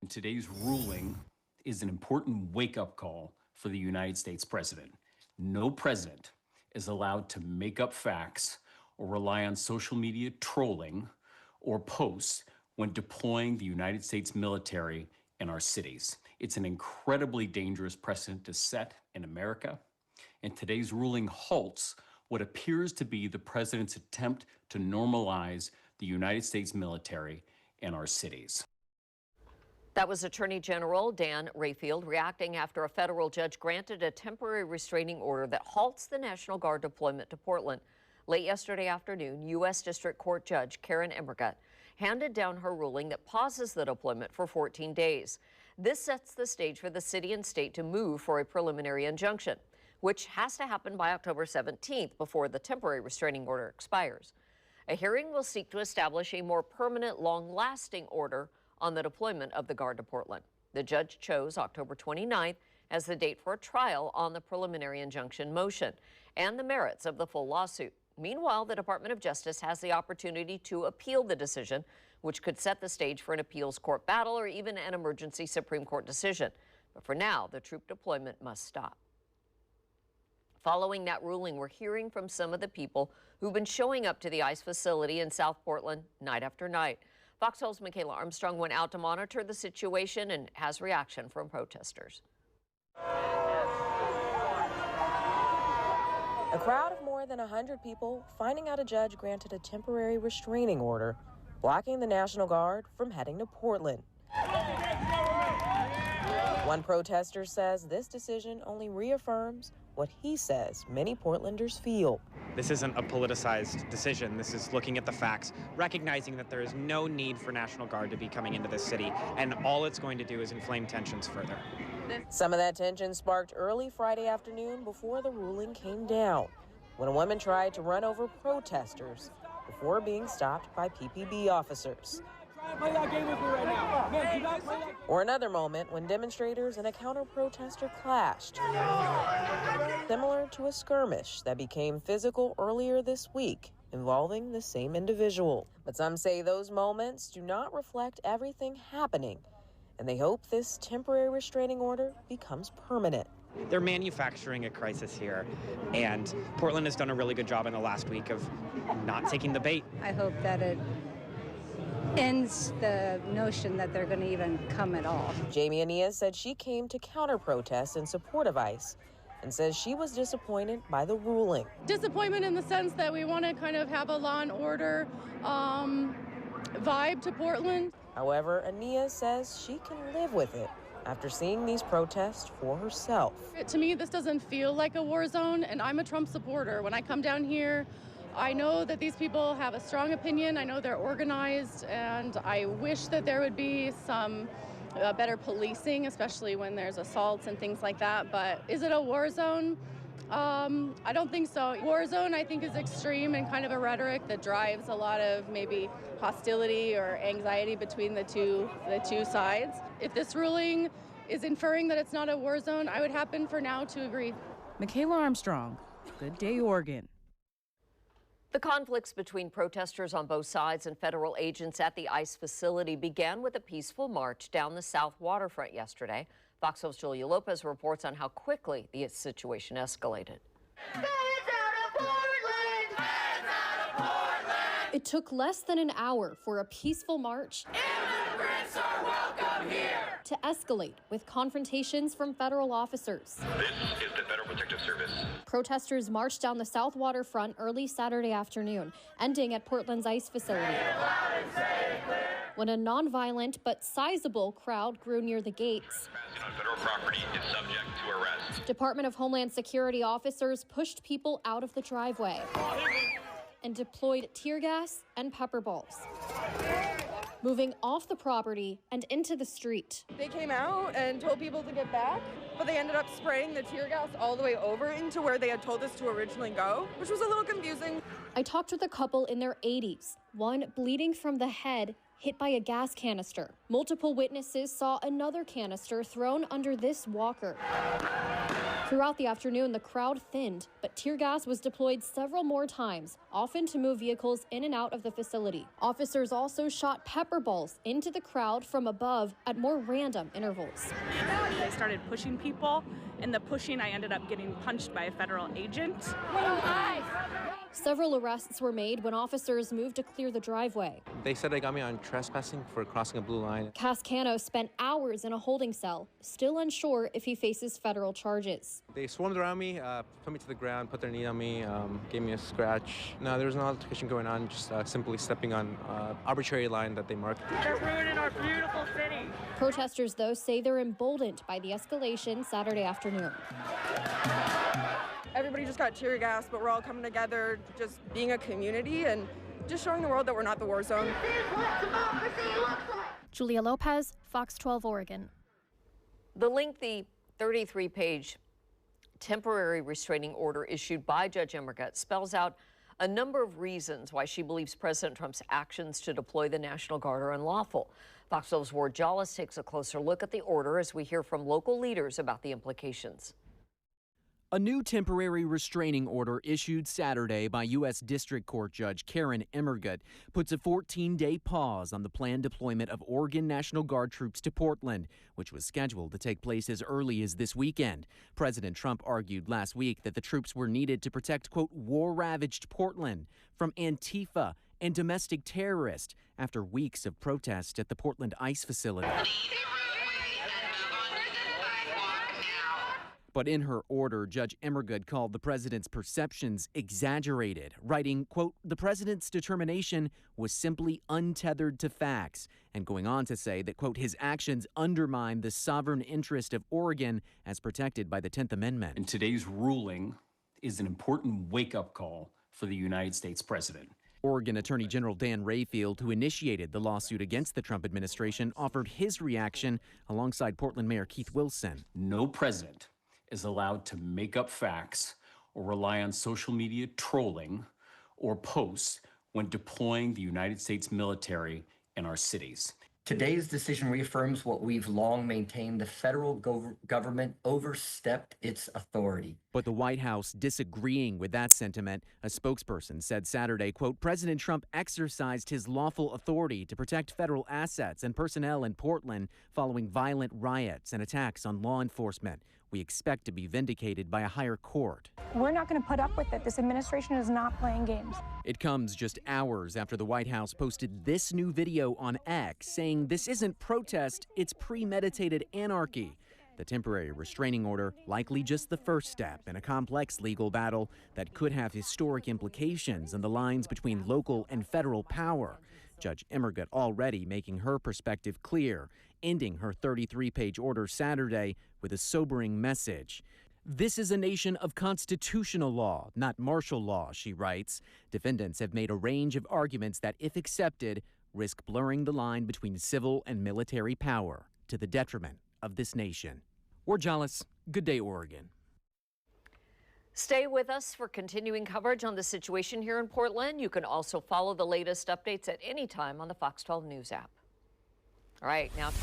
Today's ruling is an important wake-up call for the United States president. No president is allowed to make up facts or rely on social media trolling or posts when deploying the United States military in our cities. It's an incredibly dangerous precedent to set in America, and today's ruling halts what appears to be the president's attempt to normalize the United States military in our cities. That was Attorney General Dan Rayfield reacting after a federal judge granted a temporary restraining order that halts the National Guard deployment to Portland. Late yesterday afternoon, U.S. District Court Judge Karen Emmergut handed down her ruling that pauses the deployment for 14 days. This sets the stage for the city and state to move for a preliminary injunction, which has to happen by October 17th before the temporary restraining order expires. A hearing will seek to establish a more permanent, long-lasting order on the deployment of the Guard to Portland. The judge chose October 29th as the date for a trial on the preliminary injunction motion and the merits of the full lawsuit. Meanwhile, the Department of Justice has the opportunity to appeal the decision, which could set the stage for an appeals court battle or even an emergency Supreme Court decision. But for now, the troop deployment must stop. Following that ruling, we're hearing from some of the people who've been showing up to the ICE facility in South Portland night after night. Fox 12's Michaela Armstrong went out to monitor the situation and has reaction from protesters. A crowd of more than 100 people finding out a judge granted a temporary restraining order, blocking the National Guard from heading to Portland. One protester says this decision only reaffirms what he says many Portlanders feel. This isn't a politicized decision. This is looking at the facts, recognizing that there is no need for National Guard to be coming into this city, and all it's going to do is inflame tensions further. Some of that tension sparked early Friday afternoon before the ruling came down, when a woman tried to run over protesters before being stopped by PPB officers. Or another moment when demonstrators and a counter-protester clashed, similar to a skirmish that became physical earlier this week involving the same individual. But some say those moments do not reflect everything happening, and they hope this temporary restraining order becomes permanent. They're manufacturing a crisis here, and Portland has done a really good job in the last week of not taking the bait. I hope that it ends the notion that they're going to even come at all. Jamie Anias said she came to counter-protest in support of ICE and says she was disappointed by the ruling. Disappointment in the sense that we want to kind of have a law and order vibe to Portland. However, Anias says she can live with it after seeing these protests for herself. To me, this doesn't feel like a war zone, and I'm a Trump supporter. When I come down here, I know that these people have a strong opinion. I know they're organized, and I wish that there would be some better policing, especially when there's assaults and things like that. But is it a war zone? I don't think so. War zone, I think, is extreme and kind of a rhetoric that drives a lot of maybe hostility or anxiety between the two sides. If this ruling is inferring that it's not a war zone, I would happen for now to agree. Michaela Armstrong, Good Day, Oregon. The conflicts between protesters on both sides and federal agents at the ICE facility began with a peaceful march down the south waterfront yesterday. Fox 12's Julia Lopez reports on how quickly the situation escalated. It took less than an hour for a peaceful march Immigrants are welcome here to escalate with confrontations from federal officers. This is the Federal Protective Service. Protesters marched down the south waterfront early Saturday afternoon, ending at Portland's ICE facility. When a nonviolent but sizable crowd grew near the gates, On federal property is subject to arrest. Department of Homeland Security officers pushed people out of the driveway and deployed tear gas and pepper balls, moving off the property and into the street. They came out and told people to get back, but they ended up spraying the tear gas all the way over into where they had told us to originally go, which was a little confusing. I talked with a couple in their 80s, one bleeding from the head, hit by a gas canister. Multiple witnesses saw another canister thrown under this walker. Throughout the afternoon, the crowd thinned, but tear gas was deployed several more times, often to move vehicles in and out of the facility. Officers also shot pepper balls into the crowd from above at more random intervals. They started pushing people. In the pushing, I ended up getting punched by a federal agent. Several arrests were made when officers moved to clear the driveway. They said they got me on trespassing for crossing a blue line. Cascano spent hours in a holding cell, still unsure if he faces federal charges. They swarmed around me, put me to the ground, put their knee on me, gave me a scratch. No, there was no altercation going on, just simply stepping on arbitrary line that they marked. They're ruining our beautiful city. Protesters, though, say they're emboldened by the escalation Saturday afternoon. Everybody just got tear gas, but we're all coming together, just being a community and just showing the world that we're not the war zone. Julia Lopez, Fox 12 Oregon. The lengthy 33-page temporary restraining order issued by Judge Emmergut spells out a number of reasons why she believes President Trump's actions to deploy the National Guard are unlawful. Fox 12's Ward Jollis takes a closer look at the order as we hear from local leaders about the implications. A new temporary restraining order issued Saturday by U.S. District Court Judge Karen Emmergut puts a 14-day pause on the planned deployment of Oregon National Guard troops to Portland, which was scheduled to take place as early as this weekend. President Trump argued last week that the troops were needed to protect, quote, war-ravaged Portland from Antifa and domestic terrorists after weeks of protest at the Portland ICE facility. But in her order, Judge Emmergut called the president's perceptions exaggerated, writing, quote, the president's determination was simply untethered to facts, and going on to say that, quote, his actions undermine the sovereign interest of Oregon as protected by the 10th Amendment. And today's ruling is an important wake-up call for the United States president. Oregon Attorney General Dan Rayfield, who initiated the lawsuit against the Trump administration, offered his reaction alongside Portland Mayor Keith Wilson. No president is allowed to make up facts or rely on social media trolling or posts when deploying the United States military in our cities. Today's decision reaffirms what we've long maintained: the federal government overstepped its authority. But the White House disagreeing with that sentiment. A spokesperson said Saturday, quote, President Trump exercised his lawful authority to protect federal assets and personnel in Portland following violent riots and attacks on law enforcement. We expect to be vindicated by a higher court. We're not going to put up with it. This administration is not playing games. It comes just hours after the White House posted this new video on X saying this isn't protest, it's premeditated anarchy. The temporary restraining order likely just the first step in a complex legal battle that could have historic implications in the lines between local and federal power. Judge Emmergut already making her perspective clear, ending her 33-page order Saturday with a sobering message. This is a nation of constitutional law, not martial law, she writes. Defendants have made a range of arguments that, if accepted, risk blurring the line between civil and military power to the detriment of this nation. Ward Jollis, Good Day, Oregon. Stay with us for continuing coverage on the situation here in Portland. You can also follow the latest updates at any time on the Fox 12 News app. All right, now time